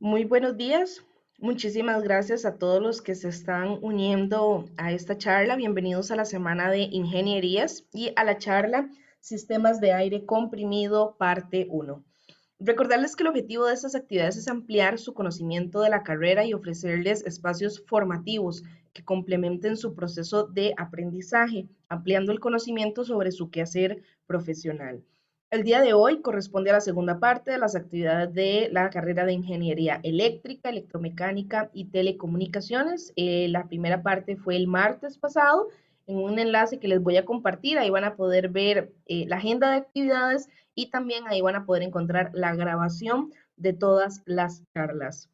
Muy buenos días. Muchísimas gracias a todos los que se están uniendo a esta charla. Bienvenidos a la semana de ingenierías y a la charla Sistemas de aire comprimido, parte uno. Recordarles que el objetivo de estas actividades es ampliar su conocimiento de la carrera y ofrecerles espacios formativos que complementen su proceso de aprendizaje, ampliando el conocimiento sobre su quehacer profesional. El día de hoy corresponde a la segunda parte de las actividades de la carrera de Ingeniería Eléctrica, Electromecánica y Telecomunicaciones. La primera parte fue el martes pasado en un enlace que les voy a compartir. Ahí van a poder ver la agenda de actividades y también ahí van a poder encontrar la grabación de todas las charlas.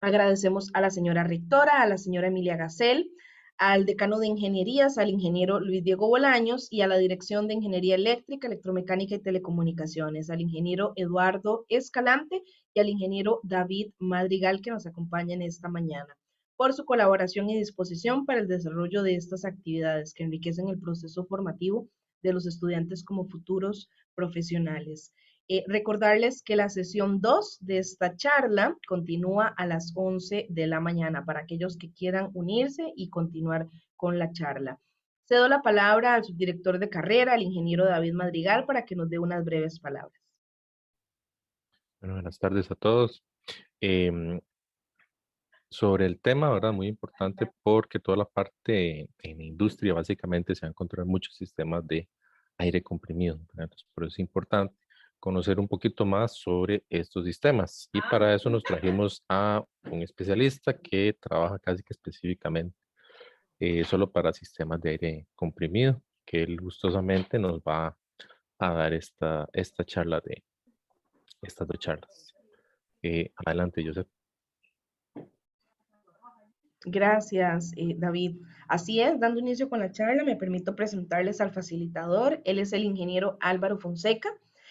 Agradecemos a la señora rectora, a la señora Emilia Gacel, al decano de ingenierías, al ingeniero Luis Diego Bolaños y a la dirección de Ingeniería Eléctrica, Electromecánica y Telecomunicaciones, al ingeniero Eduardo Escalante y al ingeniero David Madrigal que nos acompañan esta mañana por su colaboración y disposición para el desarrollo de estas actividades que enriquecen el proceso formativo de los estudiantes como futuros profesionales. Recordarles que la sesión 2 de esta charla continúa a las 11 de la mañana para aquellos que quieran unirse y continuar con la charla. Cedo la palabra al subdirector de carrera, al ingeniero David Madrigal, para que nos dé unas breves palabras. Bueno, buenas tardes a todos. Em, Sobre el tema, ¿verdad? Muy importante porque toda la parte en industria básicamente se van a encontrar muchos sistemas de aire comprimido, ¿verdad? Entonces, por eso es importante conocer un poquito más sobre estos sistemas. Y para eso nos trajimos a un especialista que trabaja casi que específicamente solo para sistemas de aire comprimido, que él gustosamente nos va a dar esta charla de estas dos charlas. Adelante, Joseph. Gracias, David. Así es, dando inicio con la charla, me permito presentarles al facilitador. Él es el ingeniero Álvaro Fonseca.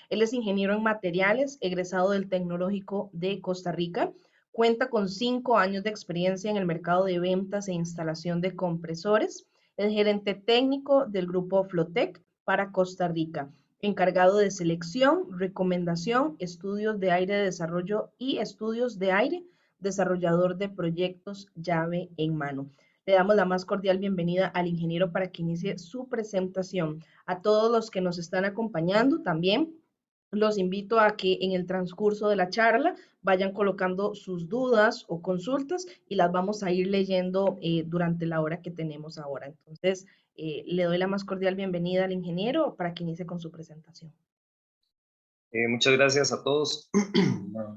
Él es ingeniero en materiales, egresado del Tecnológico de Costa Rica. Cuenta con 5 años de experiencia en el mercado de ventas e instalación de compresores. Es gerente técnico del grupo Flotec para Costa Rica, encargado de selección, recomendación, estudios de aire de desarrollo y estudios de aire, desarrollador de proyectos llave en mano. Le damos la más cordial bienvenida al ingeniero para que inicie su presentación. A todos los que nos están acompañando también los invito a que en el transcurso de la charla vayan colocando sus dudas o consultas y las vamos a ir leyendo durante la hora que tenemos ahora. Entonces, le doy la más cordial bienvenida al ingeniero para que inicie con su presentación. Muchas gracias a todos.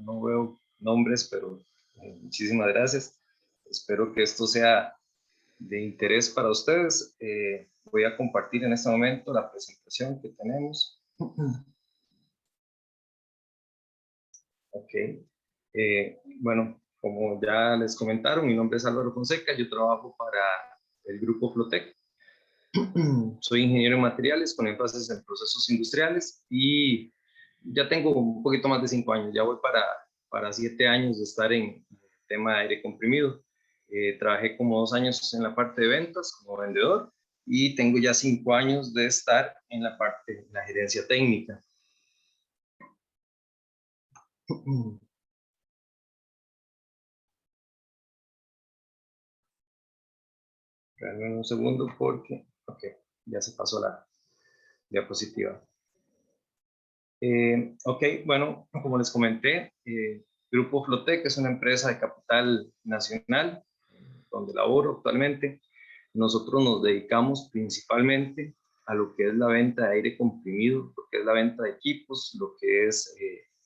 No veo nombres, pero muchísimas gracias. Espero que esto sea de interés para ustedes. Voy a compartir en este momento la presentación que tenemos. Ok. Bueno, como ya les comentaron, mi nombre es Álvaro Fonseca. Yo trabajo para el grupo Flotec. Soy ingeniero en materiales con énfasis en procesos industriales y ya tengo un poquito más de 5 años, ya voy para 7 años de estar en el tema de aire comprimido. Trabajé como 2 años en la parte de ventas como vendedor y tengo ya 5 años de estar en la parte de la gerencia técnica. Espérame un segundo porque, ok, ya se pasó la diapositiva. Ok, bueno, como les comenté, Grupo Flotec es una empresa de capital nacional donde laboro actualmente. Nosotros nos dedicamos principalmente a lo que es la venta de aire comprimido, lo que es la venta de equipos, lo que es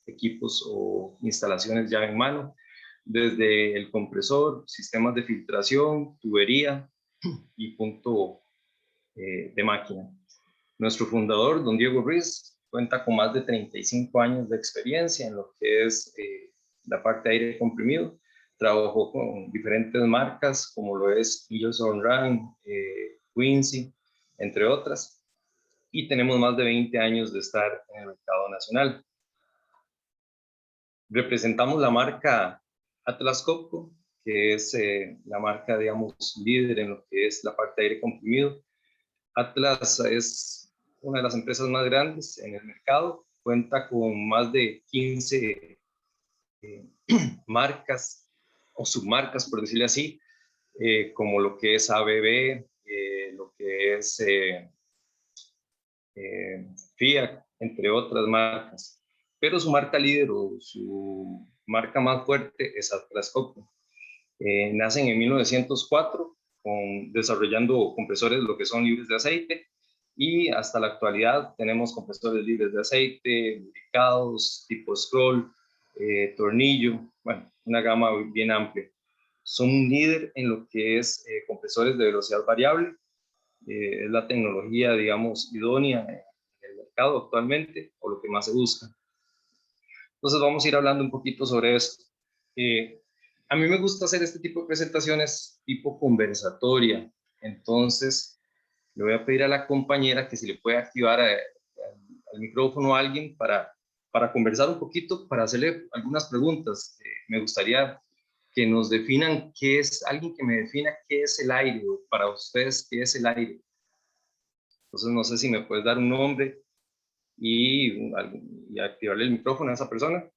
equipos o instalaciones llave en mano, desde el compresor, sistemas de filtración, tubería y punto de máquina. Nuestro fundador, don Diego Ruiz, cuenta con más de 35 años de experiencia en lo que es la parte de aire comprimido. Trabajó con diferentes marcas como lo es Ingersoll Rand, Quincy, entre otras. Y tenemos más de 20 años de estar en el mercado nacional. Representamos la marca Atlas Copco, que es la marca, digamos, líder en lo que es la parte de aire comprimido. Atlas es una de las empresas más grandes en el mercado, cuenta con más de 15 marcas o submarcas, por decirlo así, como lo que es ABB, lo que es Fiat, entre otras marcas. Pero su marca líder o su marca más fuerte es Atlas Copco. Nacen en 1904 desarrollando compresores lo que son libres de aceite, y hasta la actualidad tenemos compresores libres de aceite, lubricados, tipo scroll, tornillo, bueno, una gama bien amplia. Son un líder en lo que es compresores de velocidad variable. Es la tecnología, digamos, idónea en el mercado actualmente, o lo que más se busca. Entonces vamos a ir hablando un poquito sobre esto. A mí me gusta hacer este tipo de presentaciones tipo conversatoria. Entonces le voy a pedir a la compañera que si le puede activar al micrófono a alguien para conversar un poquito, para hacerle algunas preguntas. Me gustaría que nos definan qué es, alguien que me defina qué es el aire, o para ustedes qué es el aire. Entonces no sé si me puedes dar un nombre y activarle el micrófono a esa persona.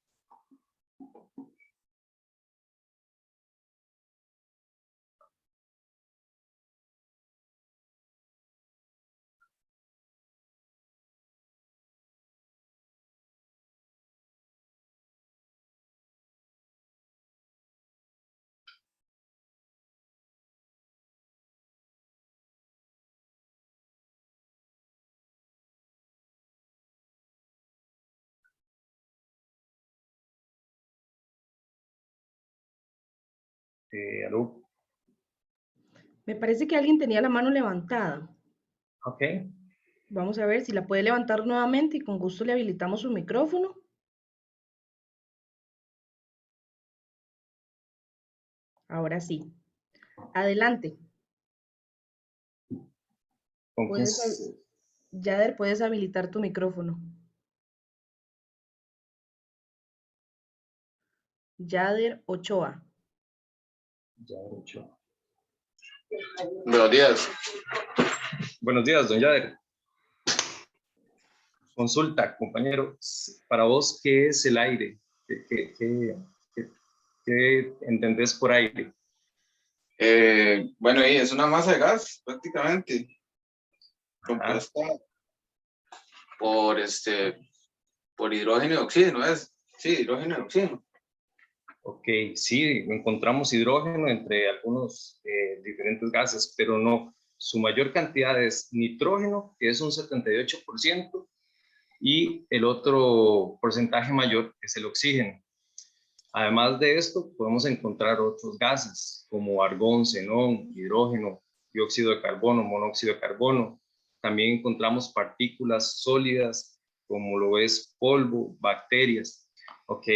¿Aló? Me parece que alguien tenía la mano levantada. Ok. Vamos a ver si la puede levantar nuevamente y con gusto le habilitamos su micrófono. Ahora sí. Adelante. ¿Con quién? Yader, puedes habilitar tu micrófono. Yader Ochoa. Yader Ochoa. Buenos días. Buenos días, don Yader. Consulta, compañero, para vos, ¿qué es el aire? ¿Qué entendés por aire? Bueno, y es una masa de gas, prácticamente, compuesta por, por hidrógeno y oxígeno, ¿es? Sí, hidrógeno y oxígeno. Ok, sí, encontramos hidrógeno entre algunos diferentes gases, pero no, su mayor cantidad es nitrógeno, que es un 78%, y el otro porcentaje mayor es el oxígeno. Además de esto, podemos encontrar otros gases como argón, xenón, hidrógeno, dióxido de carbono, monóxido de carbono. También encontramos partículas sólidas como lo es polvo, bacterias. Ok,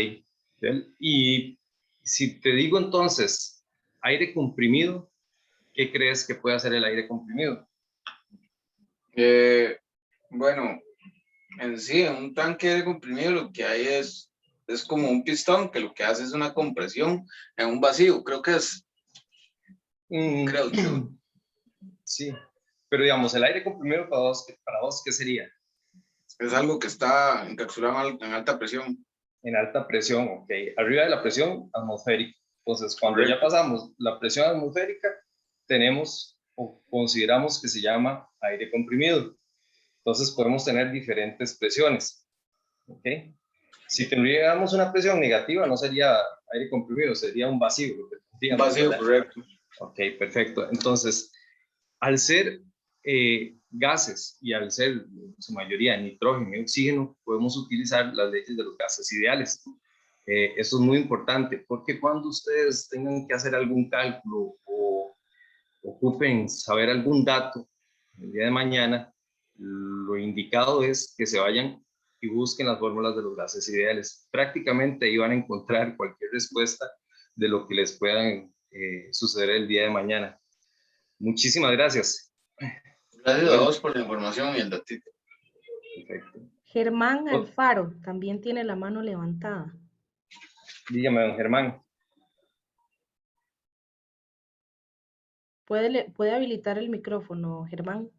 y si te digo entonces aire comprimido, ¿qué crees que puede hacer el aire comprimido? Bueno, en sí, en un tanque de comprimido lo que hay es como un pistón que lo que hace es una compresión en un vacío, creo que es. Creo. Sí, pero digamos, el aire comprimido para vos, ¿qué sería? Es algo que está encapsulado en alta presión. En alta presión, ok. Arriba de la presión atmosférica. Entonces, cuando Correcto. ya pasamos la presión atmosférica, tenemos o consideramos que se llama aire comprimido. Entonces, podemos tener diferentes presiones, ok. Si tuviéramos una presión negativa, no sería aire comprimido, sería un vacío. Un vacío, ¿verdad? correcto. Ok, perfecto. Entonces, al ser gases y al ser en su mayoría nitrógeno y oxígeno, podemos utilizar las leyes de los gases ideales. Eso es muy importante porque cuando ustedes tengan que hacer algún cálculo o ocupen saber algún dato el día de mañana, lo indicado es que se vayan y busquen las fórmulas de los gases ideales. Prácticamente ahí van a encontrar cualquier respuesta de lo que les puedan suceder el día de mañana. Muchísimas gracias. Gracias a vos por la información y el datito. Perfecto. Germán Alfaro también tiene la mano levantada. Dígame, don Germán. ¿Puede habilitar el micrófono, Germán?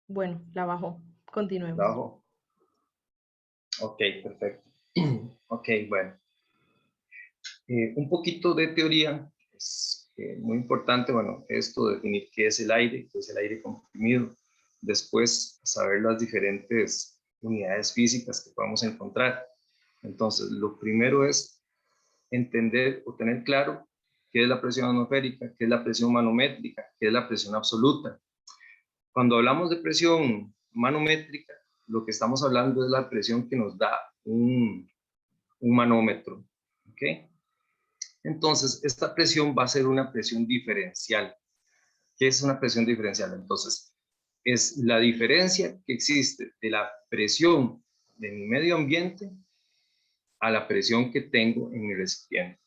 Bueno, la bajó. Continuemos. ¿Bajo? Ok, perfecto. Ok, bueno. Un poquito de teoría. Es muy importante, bueno, esto, definir qué es el aire comprimido. Después, saber las diferentes unidades físicas que podemos encontrar. Entonces, lo primero es entender o tener claro qué es la presión atmosférica, qué es la presión manométrica, qué es la presión absoluta. Cuando hablamos de presión manométrica, lo que estamos hablando es la presión que nos da un manómetro. ¿Ok? Entonces, esta presión va a ser una presión diferencial. ¿Qué es una presión diferencial? Entonces, es la diferencia que existe de la presión de mi medio ambiente a la presión que tengo en mi recipiente.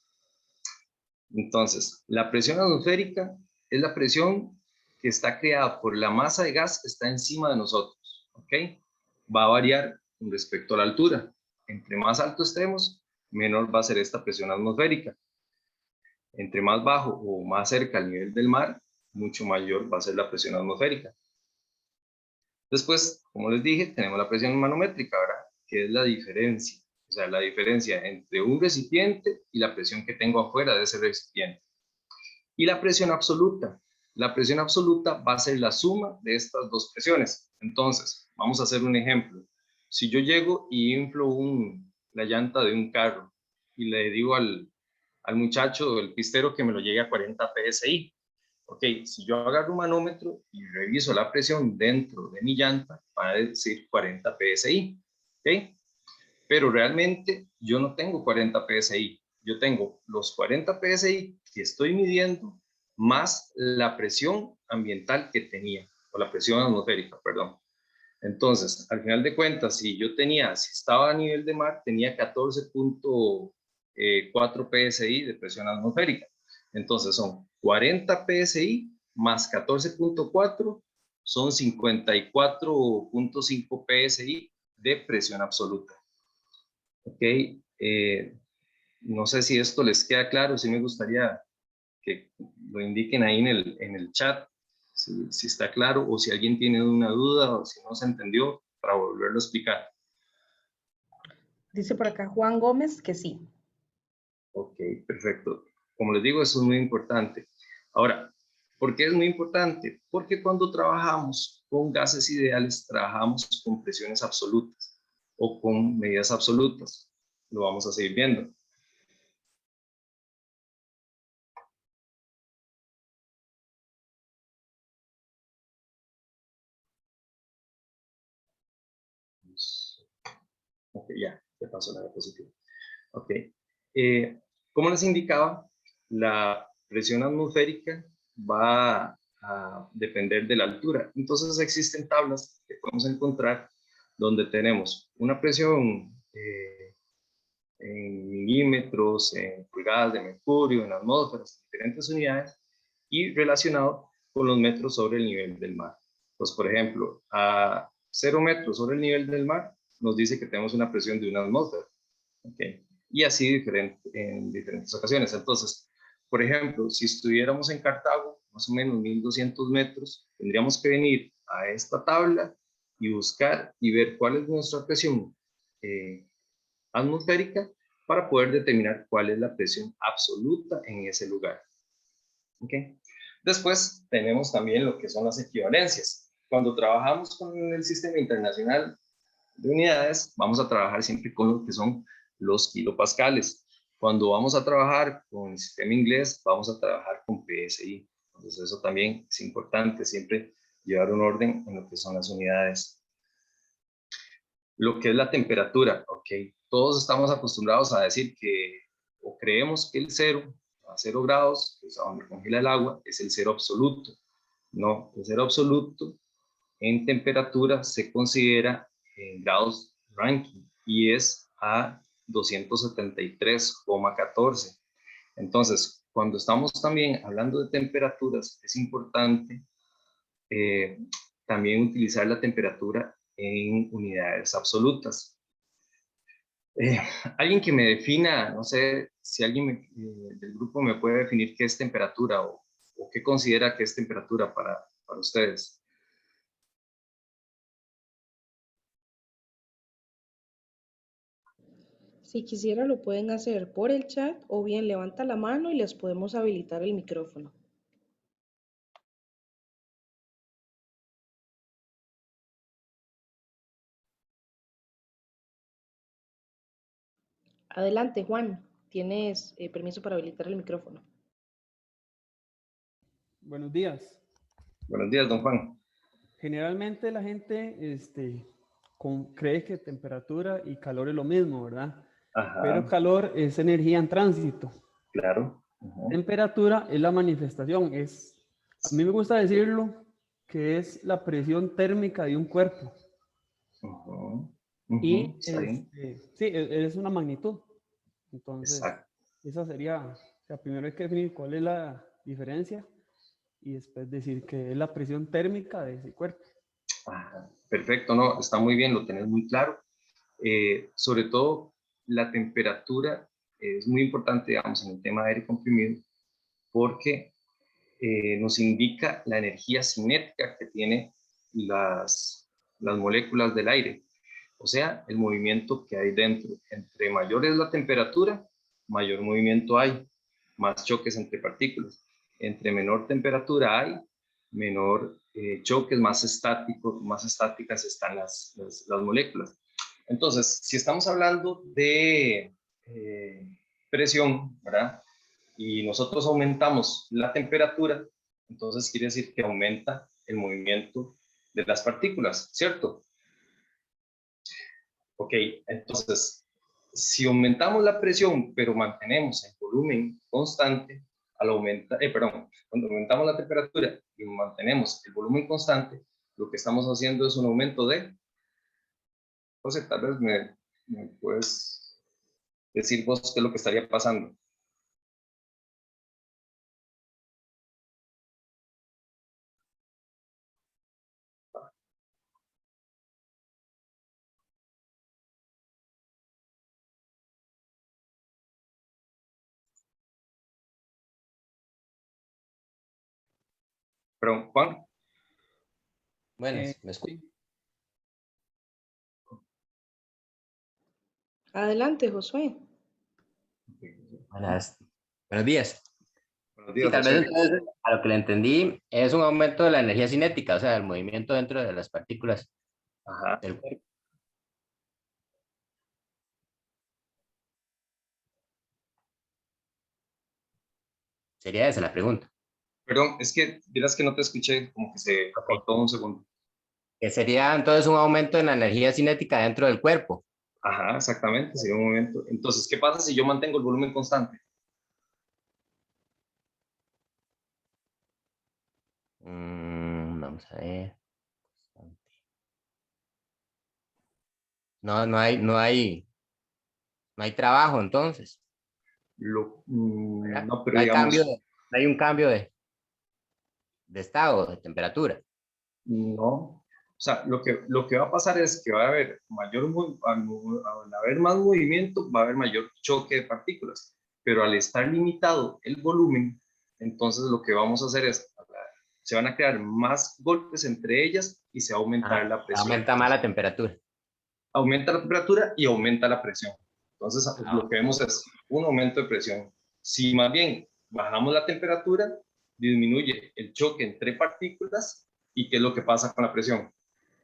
Entonces, la presión atmosférica es la presión que está creada por la masa de gas que está encima de nosotros. ¿Ok? Va a variar con respecto a la altura. Entre más alto estemos, menor va a ser esta presión atmosférica. Entre más bajo o más cerca al nivel del mar, mucho mayor va a ser la presión atmosférica. Después, como les dije, tenemos la presión manométrica, ¿verdad? Que es la diferencia. O sea, la diferencia entre un recipiente y la presión que tengo afuera de ese recipiente. Y la presión absoluta. La presión absoluta va a ser la suma de estas dos presiones. Entonces, vamos a hacer un ejemplo. Si yo llego y inflo la llanta de un carro y le digo al muchacho, el pistero, que me lo llegue a 40 psi. Ok, si yo agarro un manómetro y reviso la presión dentro de mi llanta, va a decir 40 psi. Ok, pero realmente yo no tengo 40 psi. Yo tengo los 40 psi que estoy midiendo más la presión ambiental que tenía, o la presión atmosférica, perdón. Entonces, al final de cuentas, si estaba a nivel de mar, tenía 14.4 psi de presión atmosférica. Entonces son 40 psi más 14.4 son 54.5 psi de presión absoluta. Ok, no sé si esto les queda claro, sí me gustaría que lo indiquen ahí en el chat, si está claro, o si alguien tiene una duda, o si no se entendió, para volverlo a explicar. Dice por acá Juan Gómez que sí. Ok, perfecto. Como les digo, eso es muy importante. Ahora, ¿por qué es muy importante? Porque cuando trabajamos con gases ideales, trabajamos con presiones absolutas o con medidas absolutas. Lo vamos a seguir viendo. Ok, ya pasó la diapositiva. Ok. Como les indicaba, la presión atmosférica va a depender de la altura. Entonces existen tablas que podemos encontrar donde tenemos una presión en milímetros, en pulgadas de mercurio, en atmósferas, diferentes unidades, y relacionado con los metros sobre el nivel del mar. Pues, por ejemplo, a 0 metros sobre el nivel del mar, nos dice que tenemos una presión de una atmósfera. ¿Okay? Y así en diferentes ocasiones. Entonces, por ejemplo, si estuviéramos en Cartago, más o menos 1200 metros, tendríamos que venir a esta tabla y buscar y ver cuál es nuestra presión atmosférica para poder determinar cuál es la presión absoluta en ese lugar. ¿Okay? Después tenemos también lo que son las equivalencias. Cuando trabajamos con el Sistema Internacional de Unidades, vamos a trabajar siempre con lo que son los kilopascales. Cuando vamos a trabajar con el sistema inglés, vamos a trabajar con PSI. Entonces eso también es importante, siempre llevar un orden en lo que son las unidades. Lo que es la temperatura, ok. Todos estamos acostumbrados a decir que, o creemos que el cero, a 0 grados, que es a donde congela el agua, es el cero absoluto. No, el cero absoluto en temperatura se considera en grados Rankine y es a 273,14. Entonces, cuando estamos también hablando de temperaturas, es importante también utilizar la temperatura en unidades absolutas. Alguien que me defina, no sé si alguien del grupo me puede definir qué es temperatura o qué considera que es temperatura para ustedes. Si quisiera lo pueden hacer por el chat o bien levanta la mano y les podemos habilitar el micrófono. Adelante, Juan. Tienes permiso para habilitar el micrófono. Buenos días. Buenos días, don Juan. Generalmente la gente cree que temperatura y calor es lo mismo, ¿verdad? Pero Ajá, calor es energía en tránsito. claro. Ajá. Temperatura es la manifestación. A mí me gusta decirlo que es la presión térmica de un cuerpo. Ujú, Y está bien. sí, es una magnitud. Entonces, Exacto. esa sería, o sea, primero hay que definir cuál es la diferencia y después decir que es la presión térmica de ese cuerpo. Ajá. Perfecto, no, está muy bien, lo tenés muy claro. Sobre todo, la temperatura es muy importante, digamos, en el tema de aire comprimido, porque nos indica la energía cinética que tiene las moléculas del aire, o sea, el movimiento que hay dentro. Entre mayor es la temperatura, mayor movimiento hay, más choques entre partículas. Entre menor temperatura hay, menor choques, más estáticos, más estáticas están las moléculas. Entonces, si estamos hablando de presión, ¿verdad? Y nosotros aumentamos la temperatura, entonces quiere decir que aumenta el movimiento de las partículas, ¿cierto? Ok, entonces, si aumentamos la presión, pero mantenemos el volumen constante, cuando aumentamos la temperatura y mantenemos el volumen constante, lo que estamos haciendo es un aumento de, José, tal vez me puedes decir vos qué es lo que estaría pasando. Perdón, Juan. Buenas, ¿me escuchas? Sí. Adelante, Josué. Buenos días. Buenos Sí, días, tal vez José. entonces, a lo que le entendí, es un aumento de la energía cinética, o sea, el movimiento dentro de las partículas Ajá. del cuerpo. Sería esa la pregunta. Perdón, es que dirás que no te escuché, como que se Ok. cortó un segundo. Que sería entonces un aumento en la energía cinética dentro del cuerpo. Ajá, exactamente, sería un momento. Entonces, ¿qué pasa si yo mantengo el volumen constante? Vamos a ver. No hay trabajo entonces. ¿Verdad? No, pero No hay cambio, digamos, no hay un cambio de estado, de temperatura. no. O sea, lo que va a pasar es que va a haber al haber más movimiento, va a haber mayor choque de partículas. Pero al estar limitado el volumen, entonces lo que vamos a hacer es, se van a crear más golpes entre ellas y se va a aumentar la presión. Aumenta más la temperatura. Aumenta la temperatura y aumenta la presión. Entonces, lo que Ok. vemos es un aumento de presión. Si más bien bajamos la temperatura, disminuye el choque entre partículas. ¿Y qué es lo que pasa con la presión?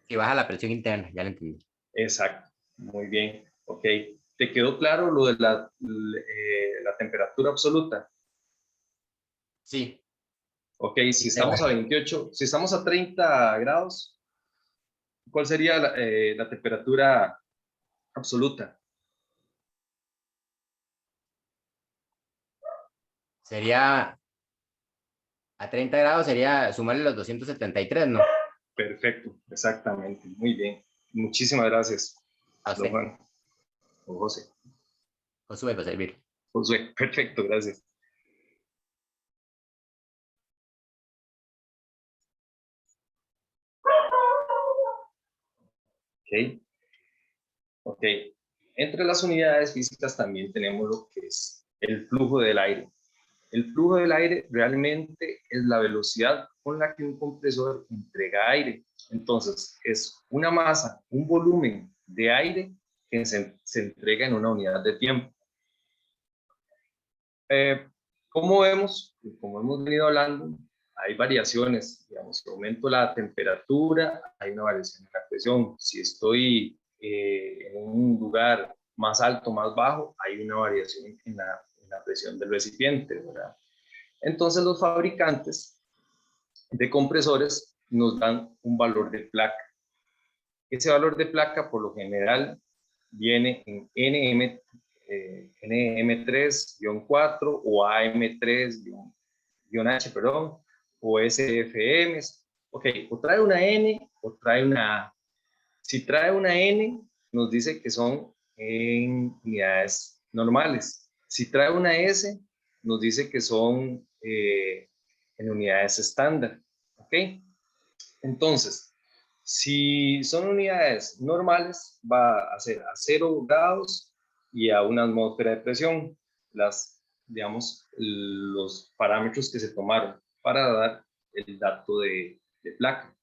Si baja la presión interna, ya lo entendí. Exacto, muy bien, ok. ¿Te quedó claro lo de la temperatura absoluta? Sí. Ok, si Sí, estamos a 28, si estamos a 30 grados, ¿cuál sería la temperatura absoluta? sería a 30 grados, sería sumarle los 273, ¿no? Perfecto, exactamente, muy bien. Muchísimas gracias, A don usted. Juan o José. Josué, para servir. Josué, perfecto, gracias. Ok, ok. Entre las unidades físicas también tenemos lo que es el flujo del aire. El flujo del aire realmente es la velocidad con la que un compresor entrega aire. Entonces, es una masa, un volumen de aire que se entrega en una unidad de tiempo. Como vemos, como hemos venido hablando, hay variaciones, digamos, si aumento la temperatura, hay una variación en la presión. Si estoy en un lugar más alto, más bajo, hay una variación en la presión del recipiente, ¿verdad? Entonces los fabricantes de compresores nos dan un valor de placa. Ese valor de placa, por lo general, viene en NM3-4 o AM3-H, perdón, o SFM. Ok, o trae una N o trae una A. Si trae una N, nos dice que son en unidades normales. Si trae una S, nos dice que son en unidades estándar. Ok, entonces, si son unidades normales, va a ser a 0 grados y a una atmósfera de presión, digamos, los parámetros que se tomaron para dar el dato de placa.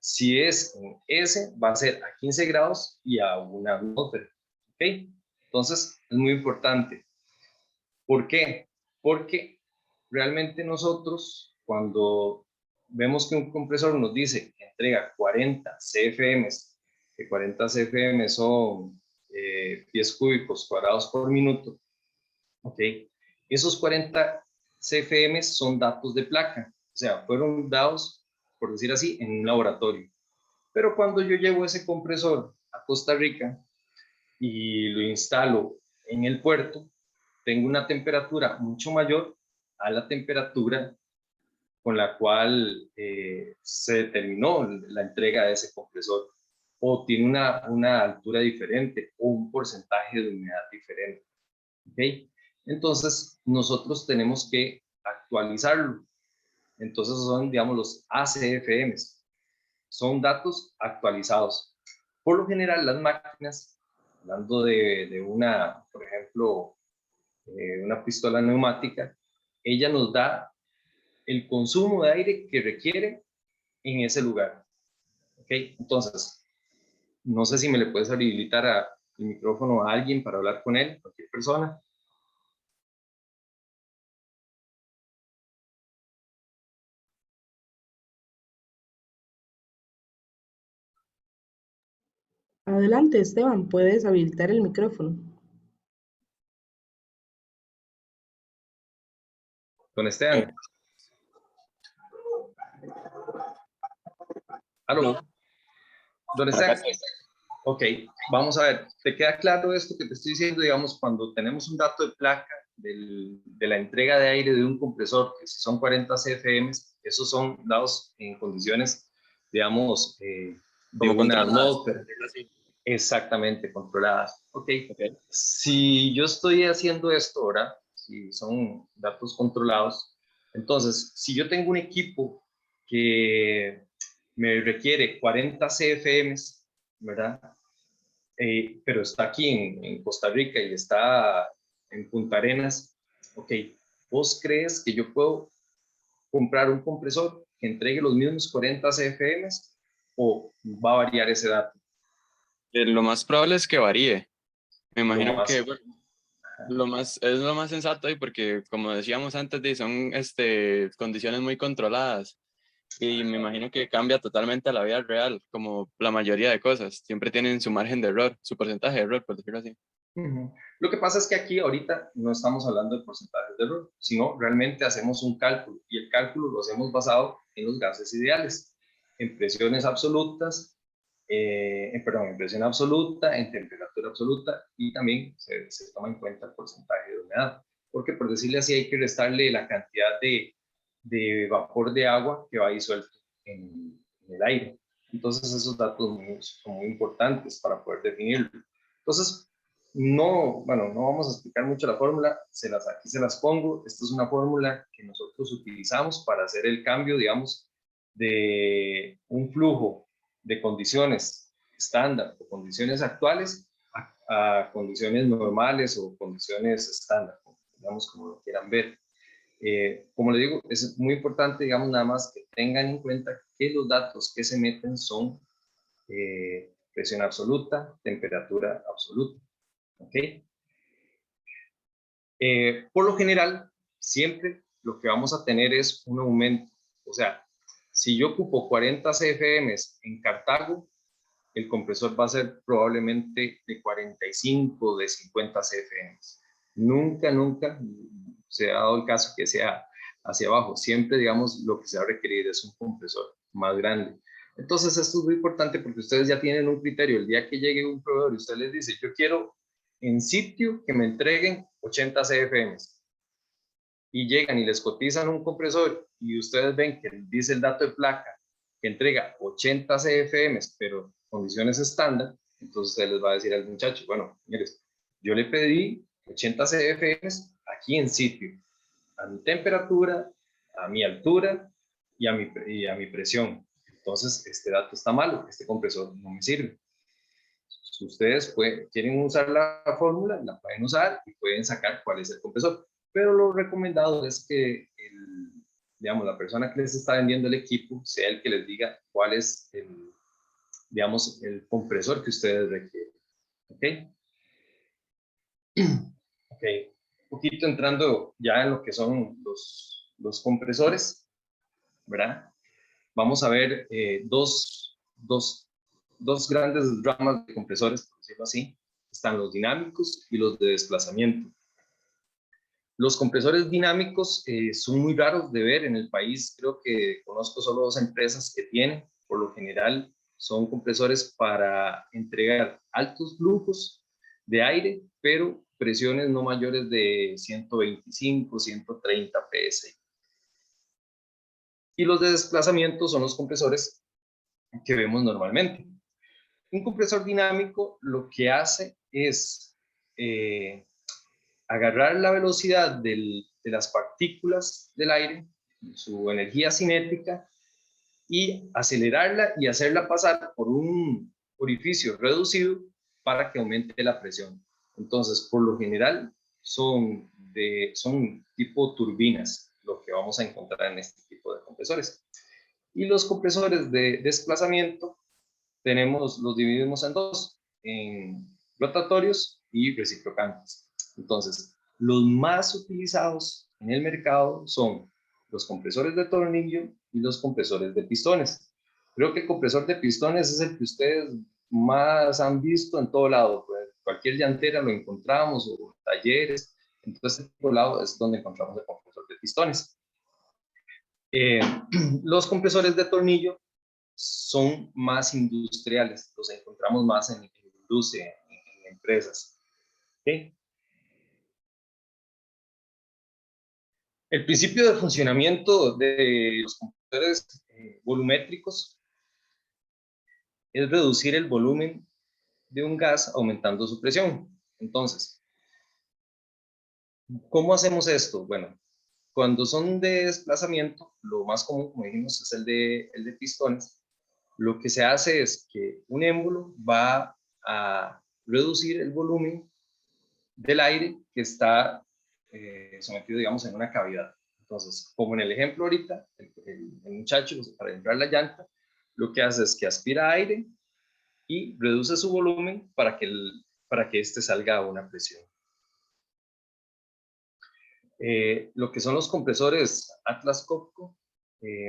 Si es en S, va a ser a 15 grados y a una atmósfera. ¿Ok? Entonces, es muy importante. ¿Por qué? Porque realmente nosotros, cuando vemos que un compresor nos dice que entrega 40 CFM, que 40 CFM son pies cúbicos cuadrados por minuto, ¿ok? Esos 40 CFM son datos de placa, o sea, fueron dados, por decir así, en un laboratorio. Pero cuando yo llevo ese compresor a Costa Rica y lo instalo en el puerto, tengo una temperatura mucho mayor a la temperatura con la cual se determinó la entrega de ese compresor, o tiene una altura diferente o un porcentaje de humedad diferente. ¿Okay? Entonces, nosotros tenemos que actualizarlo. Entonces, son, digamos, los ACFMs. Son datos actualizados. Por lo general, las máquinas, hablando de una, por ejemplo, una pistola neumática, ella nos da el consumo de aire que requiere en ese lugar. ¿Ok? Entonces, no sé si me le puedes habilitar el micrófono a alguien para hablar con él, cualquier persona. Adelante, Esteban, puedes habilitar el micrófono. Don Esteban. ¿Aló? Don Esteban. Ok, vamos a ver. ¿Te queda claro esto que te estoy diciendo? Digamos, cuando tenemos un dato de placa de la entrega de aire de un compresor, que si son 40 CFM, esos son dados en condiciones, digamos, de una atmósfera. Exactamente, controladas. Okay. Si yo estoy haciendo esto ahora, si son datos controlados, entonces, si yo tengo un equipo que me requiere 40 CFM, ¿verdad? Pero está aquí en Costa Rica y está en Punta Arenas, ok, ¿vos crees que yo puedo comprar un compresor que entregue los mismos 40 CFM o va a variar ese dato? Lo más probable es que varíe. Me imagino que Bueno, es lo más sensato, y porque como decíamos antes, son condiciones muy controladas, y me imagino que cambia totalmente a la vida real, como la mayoría de cosas. Siempre tienen su margen de error, su porcentaje de error, por decirlo así. Lo que pasa es que aquí ahorita no estamos hablando de porcentajes de error, sino realmente hacemos un cálculo, y el cálculo lo hacemos basado en los gases ideales, en presiones absolutas, en presión absoluta, en temperatura absoluta, y también se toma en cuenta el porcentaje de humedad, porque por decirle así hay que restarle la cantidad de vapor de agua que va disuelto en el aire. Entonces esos datos son muy importantes para poder definirlo. Entonces, no vamos a explicar mucho la fórmula, aquí se las pongo. Esta es una fórmula que nosotros utilizamos para hacer el cambio, digamos, de un flujo de condiciones estándar o condiciones actuales a condiciones normales o condiciones estándar, digamos, como lo quieran ver. Como le digo, es muy importante, digamos, nada más que tengan en cuenta que los datos que se meten son presión absoluta, temperatura absoluta. ¿Ok? Por lo general, siempre lo que vamos a tener es un aumento. O sea, si yo ocupo 40 CFM en Cartago, el compresor va a ser probablemente de 45, de 50 CFM. Nunca, nunca se ha dado el caso que sea hacia abajo. Siempre, digamos, lo que se va a requerir es un compresor más grande. Entonces, esto es muy importante porque ustedes ya tienen un criterio. El día que llegue un proveedor y usted les dice, yo quiero en sitio que me entreguen 80 CFM, y llegan y les cotizan un compresor y ustedes ven que dice el dato de placa que entrega 80 CFM, pero condiciones estándar, entonces usted les va a decir al muchacho, bueno, mires, yo le pedí 80 CFM aquí en sitio, a mi temperatura, a mi altura y a mi presión. Entonces, este dato está malo, este compresor no me sirve. Si ustedes quieren usar la fórmula, la pueden usar y pueden sacar cuál es el compresor. Pero lo recomendado es que digamos, la persona que les está vendiendo el equipo sea el que les diga cuál es digamos, el compresor que ustedes requieren. ¿Ok? Ok. Un poquito entrando ya en lo que son los compresores, ¿verdad? Vamos a ver dos grandes ramas de compresores, por decirlo así. Están los dinámicos y los de desplazamiento. Los compresores dinámicos son muy raros de ver en el país. Creo que conozco solo 2 empresas que tienen. Por lo general son compresores para entregar altos flujos de aire, pero presiones no mayores de 125, 130 psi. Y los de desplazamiento son los compresores que vemos normalmente. Un compresor dinámico lo que hace es agarrar la velocidad de las partículas del aire, su energía cinética, y acelerarla y hacerla pasar por un orificio reducido para que aumente la presión. Entonces, por lo general, son tipo turbinas lo que vamos a encontrar en este tipo de compresores. Y los compresores de desplazamiento los dividimos en 2, en rotatorios y reciprocantes. Entonces, los más utilizados en el mercado son los compresores de tornillo y los compresores de pistones. Creo que el compresor de pistones es el que ustedes más han visto en todo lado. Pues, cualquier llantera lo encontramos, o talleres. Entonces, en todo lado es donde encontramos el compresor de pistones. Los compresores de tornillo son más industriales, los encontramos más en industria, en empresas. ¿Okay? El principio de funcionamiento de los compresores volumétricos es reducir el volumen de un gas aumentando su presión. Entonces, ¿cómo hacemos esto? Bueno, cuando son de desplazamiento, lo más común, como dijimos, es el de pistones. Lo que se hace es que un émbolo va a reducir el volumen del aire que está sometido, digamos, en una cavidad. Entonces, como en el ejemplo ahorita, el muchacho, para inflar la llanta, lo que hace es que aspira aire y reduce su volumen para que este salga a una presión. Lo que son los compresores Atlas Copco,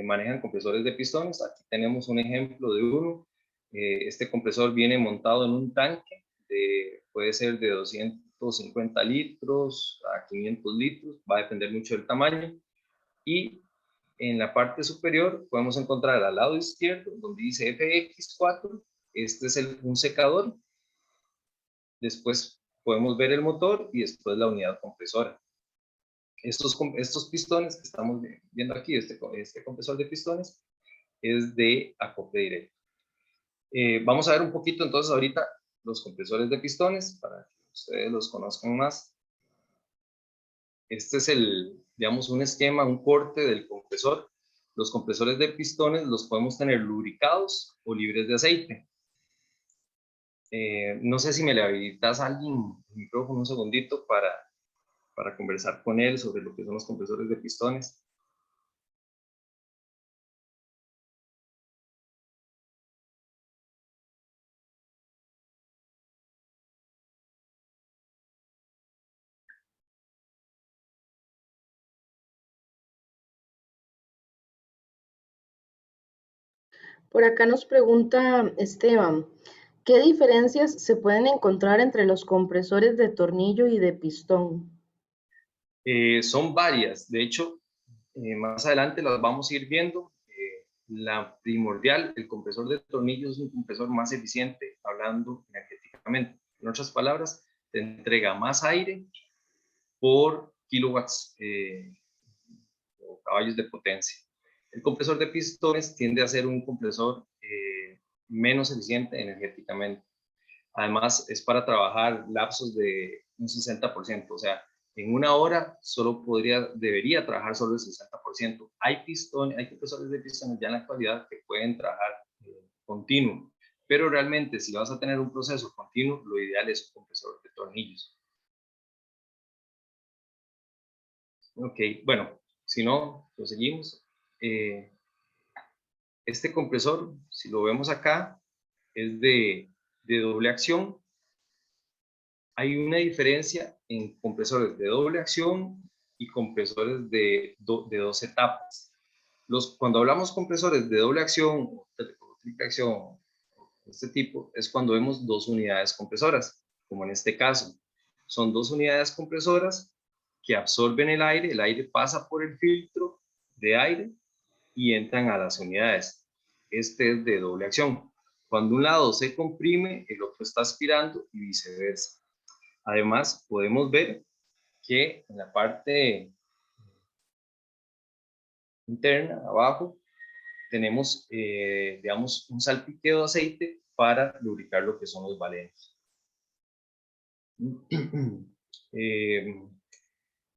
manejan compresores de pistones. Aquí tenemos un ejemplo de uno. Este compresor viene montado en un tanque, puede ser de 250 litros a 500 litros, va a depender mucho del tamaño. Y en la parte superior podemos encontrar al lado izquierdo, donde dice FX4, este es un secador. Después podemos ver el motor y después la unidad compresora. Estos pistones que estamos viendo aquí, este compresor de pistones, es de acople directo. Vamos a ver un poquito entonces ahorita los compresores de pistones para que ustedes los conozcan más. Este es digamos, un esquema, un corte del compresor. Los compresores de pistones los podemos tener lubricados o libres de aceite. No sé si me le habilitas a alguien el micrófono un segundito para conversar con él sobre lo que son los compresores de pistones. Por acá nos pregunta Esteban, ¿qué diferencias se pueden encontrar entre los compresores de tornillo y de pistón? Son varias, de hecho, más adelante las vamos a ir viendo. La primordial, el compresor de tornillos es un compresor más eficiente, hablando energéticamente. En otras palabras, te entrega más aire por kilowatts o caballos de potencia. El compresor de pistones tiende a ser un compresor menos eficiente energéticamente. Además, es para trabajar lapsos de un 60%, o sea, en una hora solo debería trabajar solo el 60%. Hay compresores de pistones ya en la actualidad que pueden trabajar continuo, pero realmente si vas a tener un proceso continuo, lo ideal es un compresor de tornillos. Ok, bueno, si no, lo seguimos. Este compresor, si lo vemos acá, es de doble acción. Hay una diferencia en compresores de doble acción y compresores de 2 etapas. Cuando hablamos compresores de doble acción o triple acción, este tipo, es cuando vemos 2 unidades compresoras, como en este caso. Son 2 unidades compresoras que absorben el aire pasa por el filtro de aire y entran a las unidades. Este es de doble acción. Cuando un lado se comprime, el otro está aspirando y viceversa. Además, podemos ver que en la parte interna, abajo, tenemos, digamos, un salpiqueo de aceite para lubricar lo que son los balenos.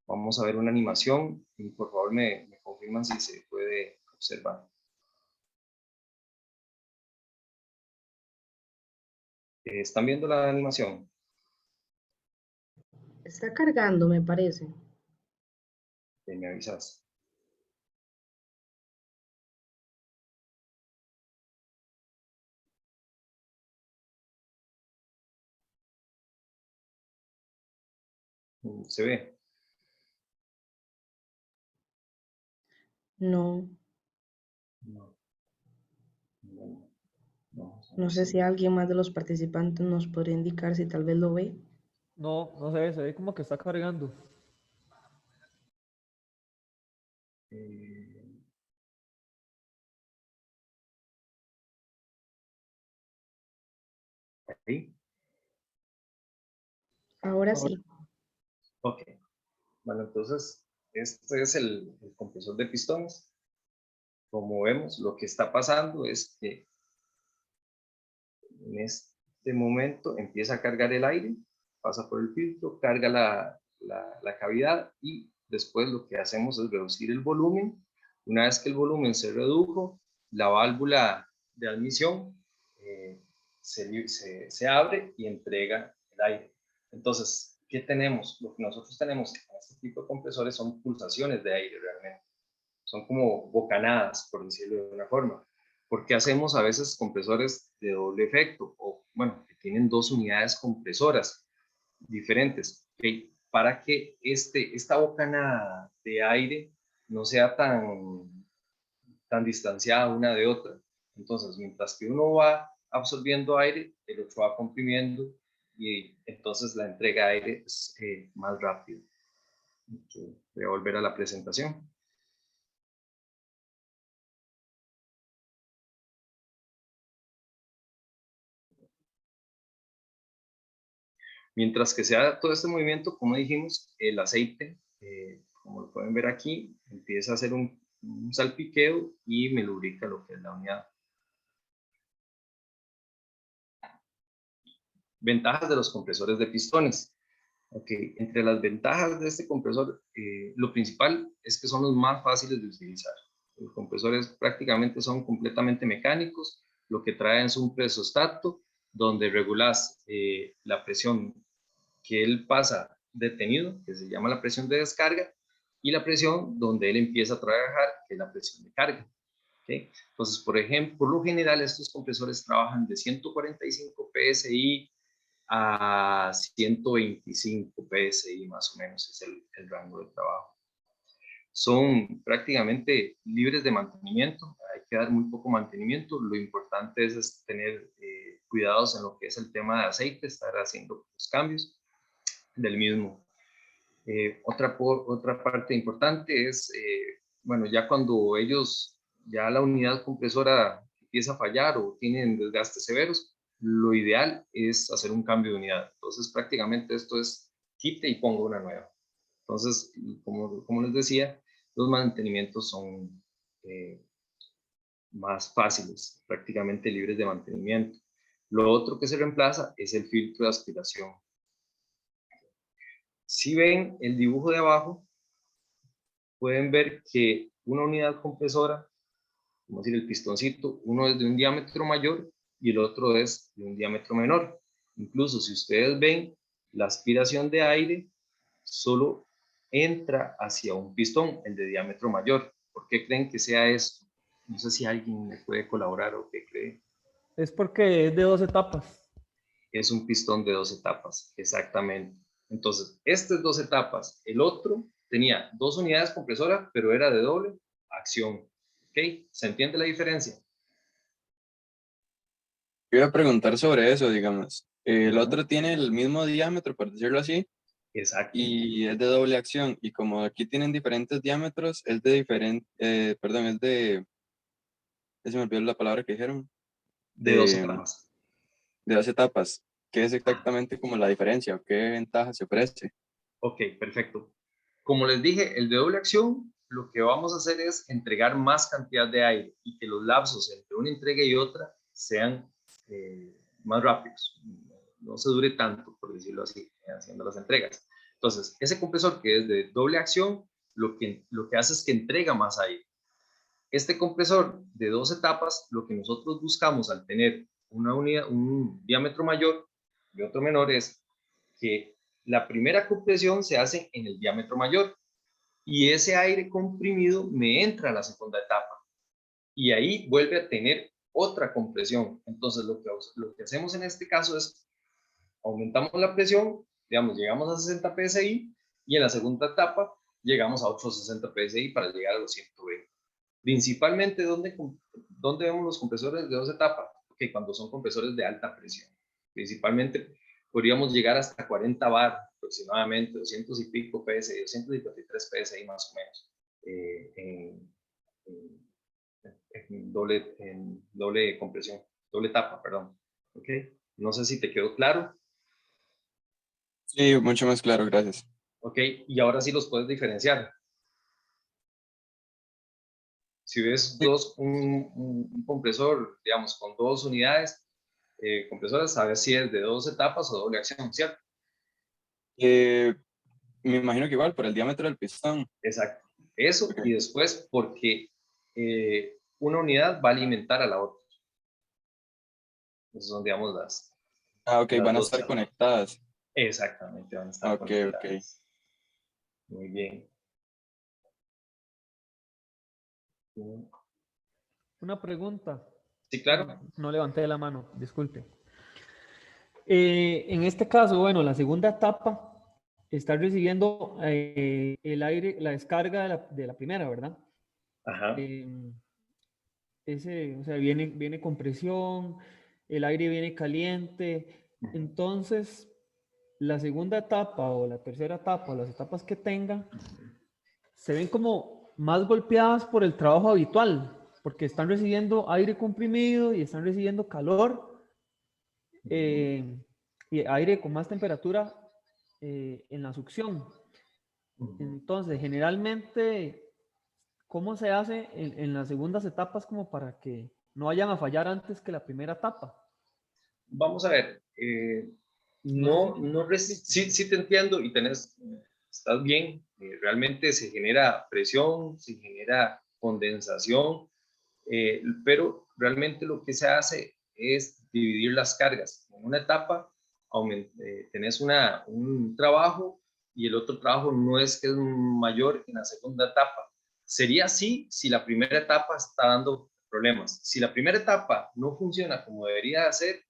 Vamos a ver una animación y por favor me confirman si se puede observar. ¿Están viendo la animación? Está cargando, me parece. Me avisas. ¿Se ve? No, No. No, no, no sé si alguien más de los participantes nos podría indicar si tal vez lo ve. No, no se ve como que está cargando. ¿Ahí? Ahora sí. Ok. Bueno, entonces, este es el compresor de pistones. Como vemos, lo que está pasando es que en este momento empieza a cargar el aire, pasa por el filtro, carga la cavidad y después lo que hacemos es reducir el volumen. Una vez que el volumen se redujo, la válvula de admisión se abre y entrega el aire. Entonces, ¿qué tenemos? Lo que nosotros tenemos en este tipo de compresores son pulsaciones de aire realmente. Son como bocanadas, por decirlo de una forma. Porque hacemos a veces compresores de doble efecto o, bueno, que tienen 2 unidades compresoras diferentes, ¿okay? Para que esta bocanada de aire no sea tan distanciada una de otra. Entonces, mientras que uno va absorbiendo aire, el otro va comprimiendo y entonces la entrega de aire es más rápido. Okay. Voy a volver a la presentación. Mientras que se da todo este movimiento, como dijimos, el aceite, como lo pueden ver aquí, empieza a hacer un salpiqueo y me lubrica lo que es la unidad. Ventajas de los compresores de pistones. Okay. Entre las ventajas de este compresor, lo principal es que son los más fáciles de utilizar. Los compresores prácticamente son completamente mecánicos, lo que traen es un presostato donde regulas la presión que él pasa detenido, que se llama la presión de descarga, y la presión donde él empieza a trabajar, que es la presión de carga. ¿Okay? Entonces, por ejemplo, por lo general estos compresores trabajan de 145 PSI a 125 PSI más o menos es el rango de trabajo. son prácticamente libres de mantenimiento, hay que dar muy poco mantenimiento, lo importante es tener cuidados en lo que es el tema de aceite, estar haciendo los cambios del mismo. Otra parte importante es, bueno, ya cuando ya la unidad compresora empieza a fallar o tienen desgastes severos, lo ideal es hacer un cambio de unidad. Entonces, prácticamente esto es quite y ponga una nueva. Entonces, como les decía, los mantenimientos son más fáciles, prácticamente libres de mantenimiento. Lo otro que se reemplaza es el filtro de aspiración. Si ven el dibujo de abajo, pueden ver que una unidad compresora, vamos a decir el pistoncito, uno es de un diámetro mayor y el otro es de un diámetro menor. Incluso si ustedes ven, la aspiración de aire solo entra hacia un pistón, el de diámetro mayor. ¿Por qué creen que sea esto? No sé si alguien me puede colaborar o qué cree. Es porque es de 2 etapas. Es un pistón de 2 etapas, exactamente. Entonces, este es 2 etapas. El otro tenía 2 unidades compresoras, pero era de doble acción. ¿Ok? ¿Se entiende la diferencia? Yo iba a preguntar sobre eso, digamos. El otro tiene el mismo diámetro, por decirlo así, Exacto. y es de doble acción. Y como aquí tienen diferentes diámetros, es de diferente, perdón, se me olvidó la palabra que dijeron, De 2 etapas. de 2 etapas. ¿Qué es exactamente como la diferencia o qué ventaja se ofrece? Ok, perfecto. Como les dije, el de doble acción, lo que vamos a hacer es entregar más cantidad de aire y que los lapsos entre una entrega y otra sean más rápidos. No se dure tanto, por decirlo así, haciendo las entregas. Entonces, ese compresor que es de doble acción, lo que hace es que entrega más aire. Este compresor de 2 etapas, lo que nosotros buscamos al tener un diámetro mayor y otro menor es que la primera compresión se hace en el diámetro mayor y ese aire comprimido me entra a la segunda etapa y ahí vuelve a tener otra compresión. Entonces lo que hacemos en este caso es aumentamos la presión, digamos, llegamos a 60 psi y en la segunda etapa llegamos a otros 60 psi para llegar a los 120. Principalmente, ¿dónde vemos los compresores de 2 etapas? Okay, cuando son compresores de alta presión. Principalmente podríamos llegar hasta 40 bar aproximadamente, 200 y pico PSI, 253 PSI más o menos, en doble compresión, doble etapa, perdón. Okay. No sé si te quedó claro. Sí, mucho más claro, gracias. Ok, y ahora sí los puedes diferenciar. Si ves un compresor, digamos, con 2 unidades compresoras, sabes si es de 2 etapas o doble acción, ¿cierto? Me imagino que igual por el diámetro del pistón. Exacto. Eso, Okay. y después porque una unidad va a alimentar a la otra. Esas son, digamos, Ok, las van a dos estar etapas. conectadas. Exactamente, van a estar conectadas. Muy bien. Una pregunta. Sí, claro. No levanté la mano, disculpe. En este caso, bueno, la segunda etapa está recibiendo el aire, la descarga de la primera, ¿verdad? Ajá. O sea, viene compresión, el aire viene caliente. Entonces, la segunda etapa o la tercera etapa o las etapas que tengan se ven como más golpeadas por el trabajo habitual, porque están recibiendo aire comprimido y están recibiendo calor y aire con más temperatura en la succión. Entonces, generalmente, ¿cómo se hace en las segundas etapas como para que no vayan a fallar antes que la primera etapa? Vamos a ver. Sí te entiendo y estás bien. Realmente se genera presión, se genera condensación, pero realmente lo que se hace es dividir las cargas. En una etapa tenés un trabajo y el otro trabajo no es que es mayor en la segunda etapa. Sería así si la primera etapa está dando problemas. Si la primera etapa no funciona como debería hacer,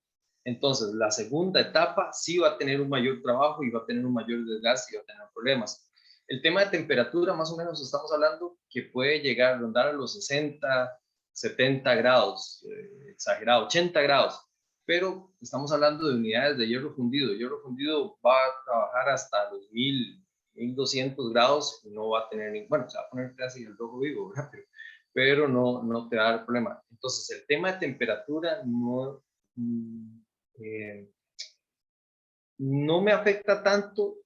entonces la segunda etapa sí va a tener un mayor trabajo y va a tener un mayor desgaste y va a tener problemas. El tema de temperatura, más o menos estamos hablando que puede llegar a rondar a los 60, 70 grados, exagerado, 80 grados, pero estamos hablando de unidades de hierro fundido. El hierro fundido va a trabajar hasta los 1200 grados y no va a tener, bueno, se va a poner casi el rojo vivo, ¿verdad? Pero no te va a dar problema. Entonces, el tema de temperatura no me afecta tanto,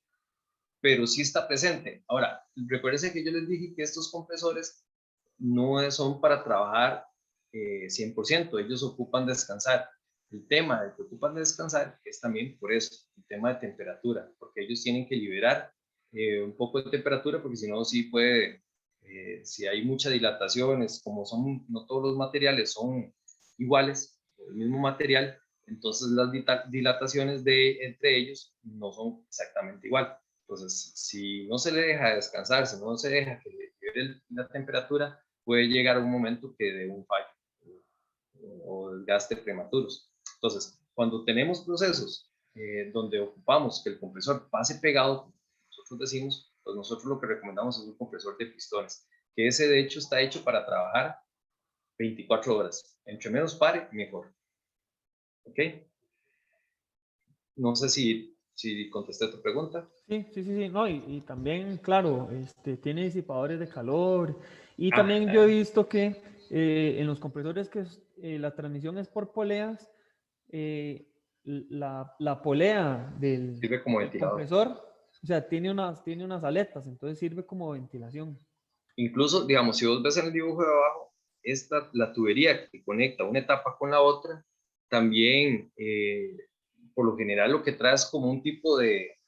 pero sí está presente. Ahora, recuérdense que yo les dije que estos compresores no son para trabajar 100%, ellos ocupan descansar. El tema de que ocupan descansar es también por eso, el tema de temperatura, porque ellos tienen que liberar un poco de temperatura, porque si no, sí puede, si hay mucha dilataciones, como no todos los materiales son iguales, el mismo material, entonces las dilataciones entre ellos no son exactamente igual. Entonces, si no se le deja descansar, si no se deja que libere la temperatura, puede llegar a un momento que de un fallo o desgaste prematuros. Entonces, cuando tenemos procesos donde ocupamos que el compresor pase pegado, nosotros decimos, pues nosotros lo que recomendamos es un compresor de pistones, que ese de hecho está hecho para trabajar 24 horas. Entre menos pare, mejor. ¿Ok? No sé si contesté tu pregunta. Sí, no, y también, claro, tiene disipadores de calor, y también yo he visto que en los compresores que la transmisión es por poleas, la polea Sirve como del ventilador. compresor, o sea, tiene unas aletas, entonces sirve como ventilación. Incluso, digamos, si vos ves en el dibujo de abajo, la tubería que conecta una etapa con la otra, también, por lo general, lo que trae es como un tipo de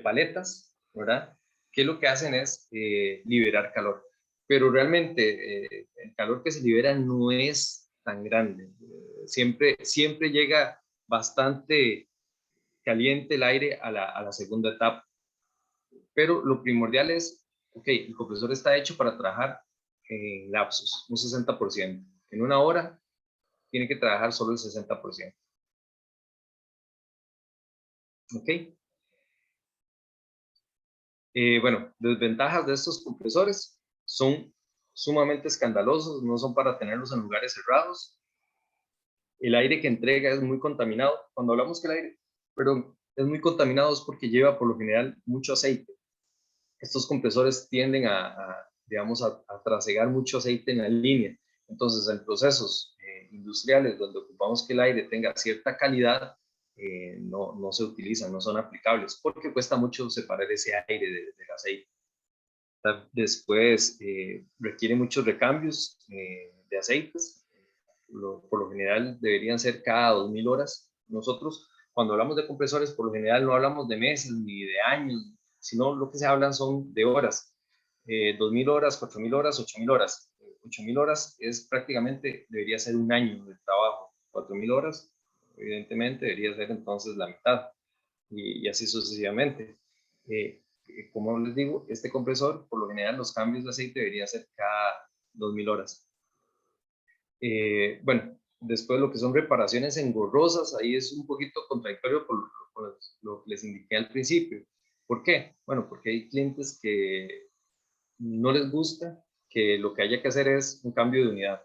paletas, ¿verdad? Que lo que hacen es liberar calor. Pero realmente el calor que se libera no es tan grande. Siempre llega bastante caliente el aire a la segunda etapa. Pero lo primordial es, ok, el compresor está hecho para trabajar en lapsos, un 60%. En una hora tiene que trabajar solo el 60%. Ok. Bueno, desventajas de estos compresores son sumamente escandalosos, no son para tenerlos en lugares cerrados. El aire que entrega es muy contaminado. Cuando hablamos que el aire, pero es muy contaminado es porque lleva por lo general mucho aceite. Estos compresores tienden digamos, a trasegar mucho aceite en la línea. Entonces, en procesos industriales donde ocupamos que el aire tenga cierta calidad, no se utilizan, no son aplicables, porque cuesta mucho separar ese aire del aceite. Después, requiere muchos recambios de aceites. Por lo general, deberían ser cada 2000 horas. Nosotros, cuando hablamos de compresores, por lo general no hablamos de meses ni de años, sino lo que se hablan son de horas. 2000 horas, 4000 horas, 8000 horas. 8000 horas es prácticamente, debería ser un año de trabajo. 4000 horas, evidentemente, debería ser entonces la mitad. Y así sucesivamente. Como les digo, este compresor, por lo general, los cambios de aceite debería ser cada 2000 horas. Bueno, después lo que son reparaciones engorrosas, ahí es un poquito contradictorio por lo que les indiqué al principio. ¿Por qué? Bueno, porque hay clientes que no les gusta que lo que haya que hacer es un cambio de unidad.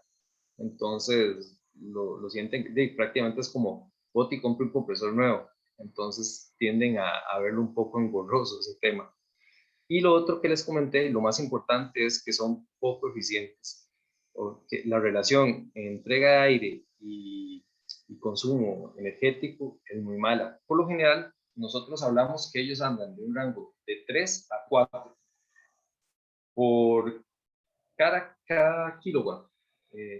Entonces, lo sienten, prácticamente es como, bote y compre un compresor nuevo. Entonces, tienden a verlo un poco engorroso ese tema. Y lo otro que les comenté, lo más importante es que son poco eficientes. Porque la relación entrega de aire y consumo energético es muy mala. Por lo general, nosotros hablamos que ellos andan de un rango de 3 a 4 por cada kilowatt.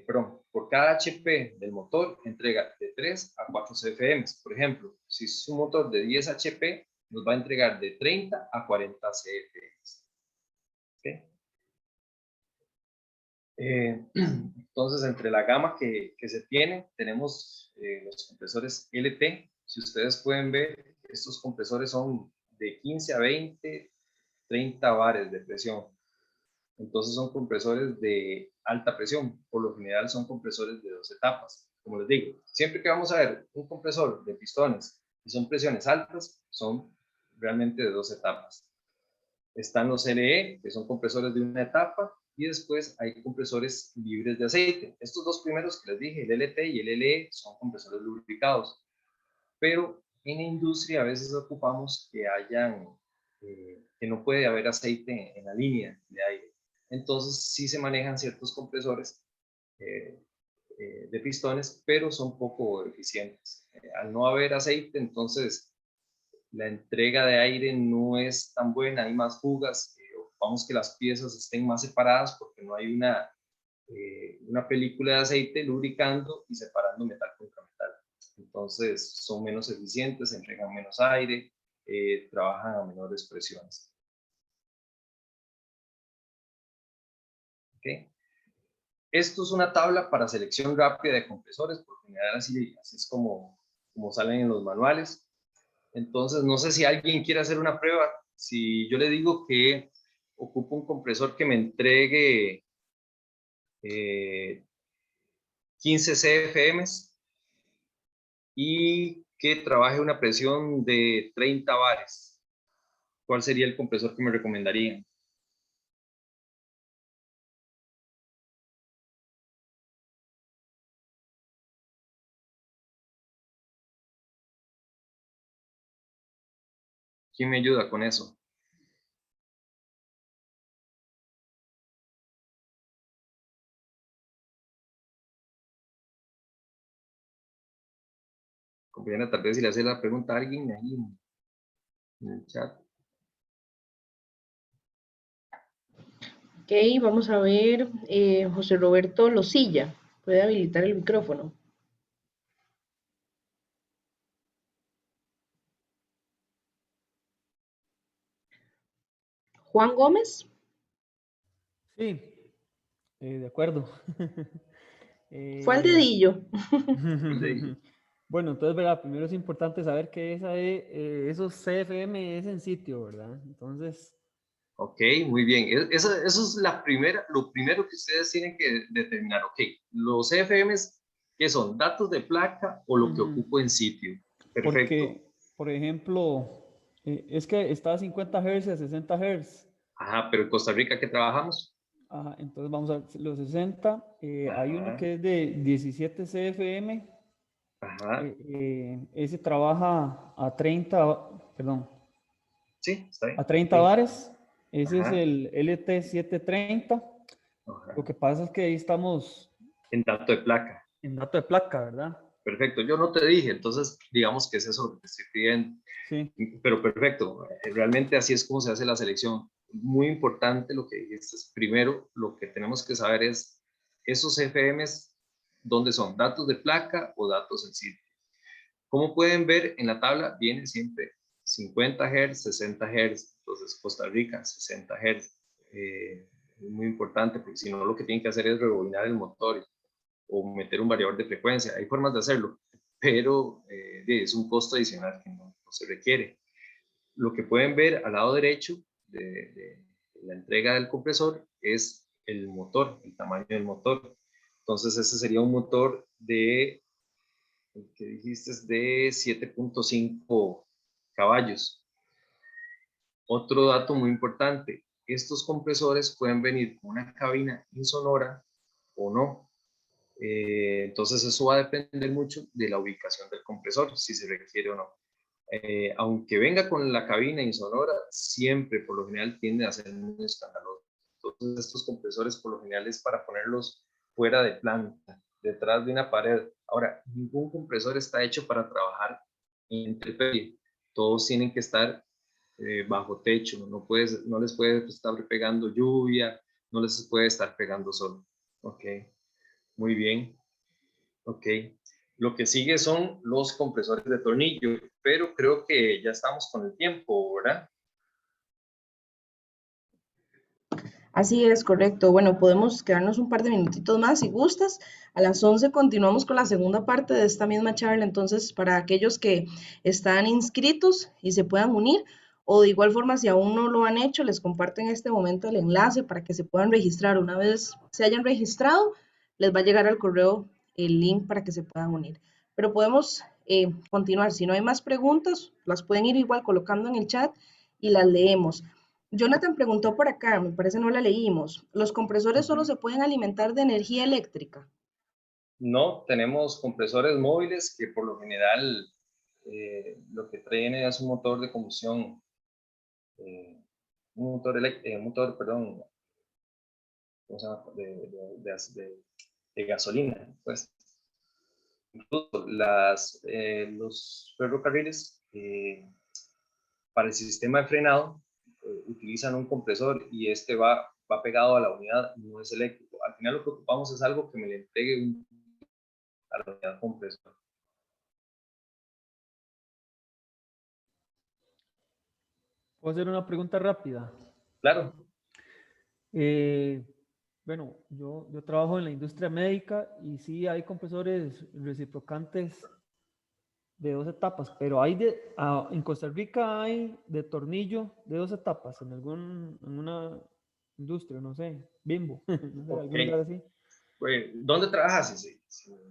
Perdón, por cada HP del motor entrega de 3 a 4 CFM. Por ejemplo, si es un motor de 10 HP, nos va a entregar de 30 a 40 CFM. ¿Okay? Entonces, entre la gama que se tiene, tenemos los compresores LT. Si ustedes pueden ver, estos compresores son de 15 a 20, 30 bares de presión. Entonces son compresores de alta presión. Por lo general son compresores de 2 etapas. Como les digo, siempre que vamos a ver un compresor de pistones y son presiones altas, son realmente de 2 etapas. Están los LE, que son compresores de una etapa, y después hay compresores libres de aceite. Estos dos primeros que les dije, el LT y el LE, son compresores lubricados. Pero en la industria a veces ocupamos que que no puede haber aceite en la línea de aire. Entonces sí se manejan ciertos compresores de pistones, pero son poco eficientes. Al no haber aceite, entonces la entrega de aire no es tan buena, hay más fugas, ocupamos que las piezas estén más separadas porque no hay una película de aceite lubricando y separando metal contra metal. Entonces son menos eficientes, entregan menos aire, trabajan a menores presiones. ¿Okay? Esto es una tabla para selección rápida de compresores, por general así es como salen en los manuales. Entonces, no sé si alguien quiere hacer una prueba. Si yo le digo que ocupo un compresor que me entregue 15 CFM y que trabaje una presión de 30 bares, ¿cuál sería el compresor que me recomendarían? ¿Quién me ayuda con eso? Compañera, tal vez si le hace la pregunta a alguien ahí en el chat. Ok, vamos a ver, José Roberto Losilla, puede habilitar el micrófono. Juan Gómez. Sí, de acuerdo. Fue al dedillo. Bueno, entonces, ¿verdad? Primero es importante saber que esos CFM es en sitio, ¿verdad? Entonces, Ok, muy bien. Eso es lo primero que ustedes tienen que determinar. Ok, los CFMs, ¿qué son? ¿Datos de placa o lo que ocupo en sitio? Perfecto. porque, por ejemplo, es que está a 50 Hz y a 60 Hz. Ajá, pero en Costa Rica, ¿qué trabajamos? Ajá, entonces vamos a ver, los 60, hay uno que es de 17 CFM, Ajá, ese trabaja a 30, perdón, sí, está bien. a 30 Sí. bares, ese es Ajá. el LT730. Ajá. Lo que pasa es que ahí estamos En dato de placa. en dato de placa, ¿verdad? Perfecto, yo no te dije, entonces digamos que es eso lo que te estoy pidiendo. Sí. Pero perfecto, realmente así es como se hace la selección. Muy importante lo que dijiste. Primero, lo que tenemos que saber es esos FMs, ¿dónde son? ¿Datos de placa o datos en sitio? Como pueden ver en la tabla, viene siempre 50 Hz, 60 Hz, entonces Costa Rica, 60 Hz. Es muy importante porque si no lo que tienen que hacer es rebobinar el motor o meter un variador de frecuencia. Hay formas de hacerlo, pero es un costo adicional que no se requiere. Lo que pueden ver al lado derecho de la entrega del compresor es el motor, el tamaño del motor. Entonces ese sería un motor de, que dijiste, de 7.5 caballos. Otro dato muy importante, estos compresores pueden venir con una cabina insonora o no. Entonces eso va a depender mucho de la ubicación del compresor, si se requiere o no. Aunque venga con la cabina insonora, siempre por lo general tiende a ser muy escandaloso. Entonces estos compresores por lo general es para ponerlos fuera de planta, detrás de una pared. Ahora, ningún compresor está hecho para trabajar en intemperie. Todos tienen que estar bajo techo, no les puede estar pegando lluvia, no les puede estar pegando sol. Ok, muy bien. Ok. Lo que sigue son los compresores de tornillo, pero creo que ya estamos con el tiempo, ¿verdad? Así es, correcto. Bueno, podemos quedarnos un par de minutitos más si gustas. A las 11 continuamos con la segunda parte de esta misma charla. Entonces, para aquellos que están inscritos y se puedan unir, o de igual forma, si aún no lo han hecho, les comparto en este momento el enlace para que se puedan registrar. Una vez se hayan registrado, les va a llegar al correo el link para que se puedan unir. Pero podemos continuar. Si no hay más preguntas, las pueden ir igual colocando en el chat y las leemos. Jonathan preguntó por acá, me parece no la leímos. ¿Los compresores solo se pueden alimentar de energía eléctrica? No, tenemos compresores móviles que por lo general lo que traen es un motor de combustión, un motor, perdón, ¿cómo se llama? De gasolina, pues. Incluso los ferrocarriles para el sistema de frenado utilizan un compresor y este va pegado a la unidad, no es eléctrico. Al final lo que ocupamos es algo que me le entregue a la unidad compresor. ¿Puedo hacer una pregunta rápida? Claro. Bueno, yo trabajo en la industria médica y sí hay compresores reciprocantes de 2 etapas, pero hay en Costa Rica hay de tornillo de 2 etapas en una industria, no sé, Bimbo, no sé, algún lugar así. Pues, ¿dónde trabajas?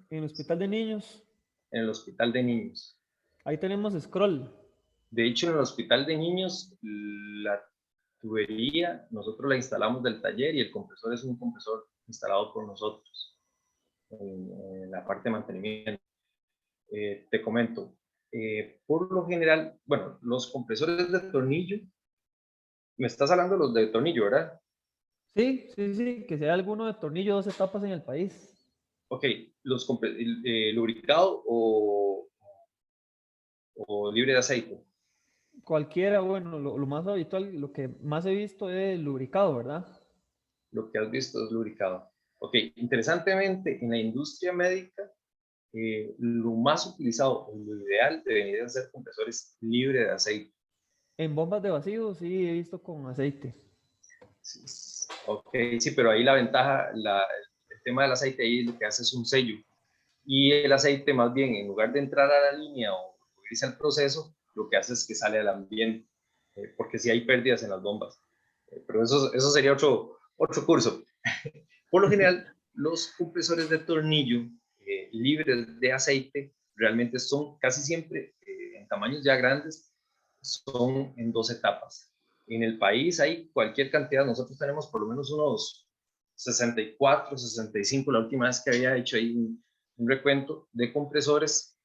En el hospital de niños. En el hospital de niños. Ahí tenemos scroll. De hecho, en el hospital de niños, la tubería nosotros la instalamos del taller y el compresor es un compresor instalado por nosotros en la parte de mantenimiento. Te comento, por lo general, bueno, los compresores de tornillo, me estás hablando de los de tornillo, ¿verdad? Sí, que sea alguno de tornillo 2 etapas en el país. Ok, lubricado o libre de aceite. Cualquiera, bueno, lo más habitual, lo que más he visto es lubricado, ¿verdad? Lo que has visto es lubricado. Ok, interesantemente, en la industria médica, lo más utilizado, lo ideal, deberían ser compresores libres de aceite. En bombas de vacío sí he visto con aceite. Sí, ok, sí, pero ahí la ventaja, el tema del aceite ahí lo que hace es un sello. Y el aceite más bien, en lugar de entrar a la línea o irse al proceso, lo que hace es que sale al ambiente, porque sí hay pérdidas en las bombas. Pero eso sería otro curso. Por lo general, los compresores de tornillo libres de aceite realmente son casi siempre en tamaños ya grandes, son en 2 etapas. En el país hay cualquier cantidad, nosotros tenemos por lo menos unos 64, 65, la última vez que había hecho ahí un recuento de compresores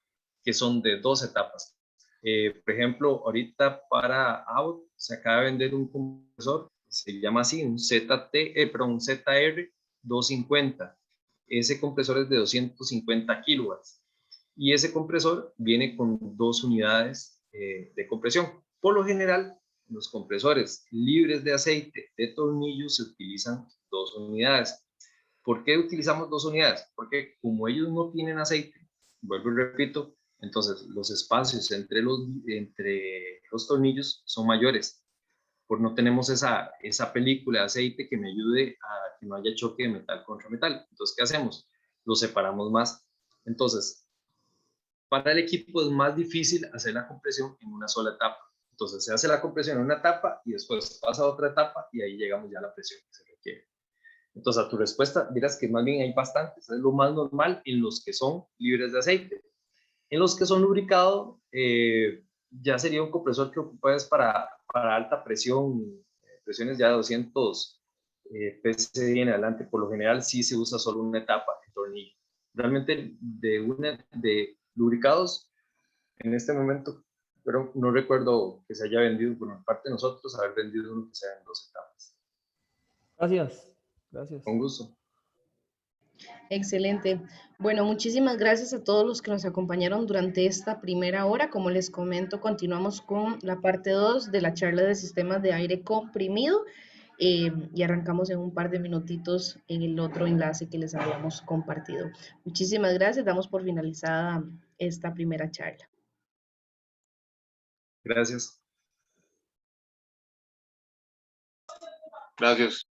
que son de 2 etapas. Por ejemplo, ahorita para Abbott se acaba de vender un compresor, se llama así, un ZR 250. Ese compresor es de 250 kilowatts y ese compresor viene con 2 unidades de compresión. Por lo general, los compresores libres de aceite de tornillo se utilizan 2 unidades. ¿Por qué utilizamos 2 unidades? Porque como ellos no tienen aceite, vuelvo y repito, entonces los espacios entre los tornillos son mayores. Por no tenemos esa película de aceite que me ayude a que no haya choque de metal contra metal. Entonces, ¿qué hacemos? Lo separamos más. Entonces, para el equipo es más difícil hacer la compresión en una sola etapa. Entonces, se hace la compresión en una etapa y después pasa a otra etapa y ahí llegamos ya a la presión que se requiere. Entonces, a tu respuesta, dirás que más bien hay bastantes. Es lo más normal en los que son libres de aceite. En los que son lubricados, ya sería un compresor que ocupas para alta presión, presiones ya de 200 psi en adelante. Por lo general, sí se usa solo una etapa de tornillo. Realmente, de lubricados, en este momento, pero no recuerdo que se haya vendido por parte de nosotros, haber vendido uno que sea en 2 etapas. Gracias. Con gusto. Excelente. Bueno, muchísimas gracias a todos los que nos acompañaron durante esta primera hora. Como les comento, continuamos con la parte 2 de la charla de sistemas de aire comprimido y arrancamos en un par de minutitos en el otro enlace que les habíamos compartido. Muchísimas gracias. Damos por finalizada esta primera charla. Gracias. Gracias.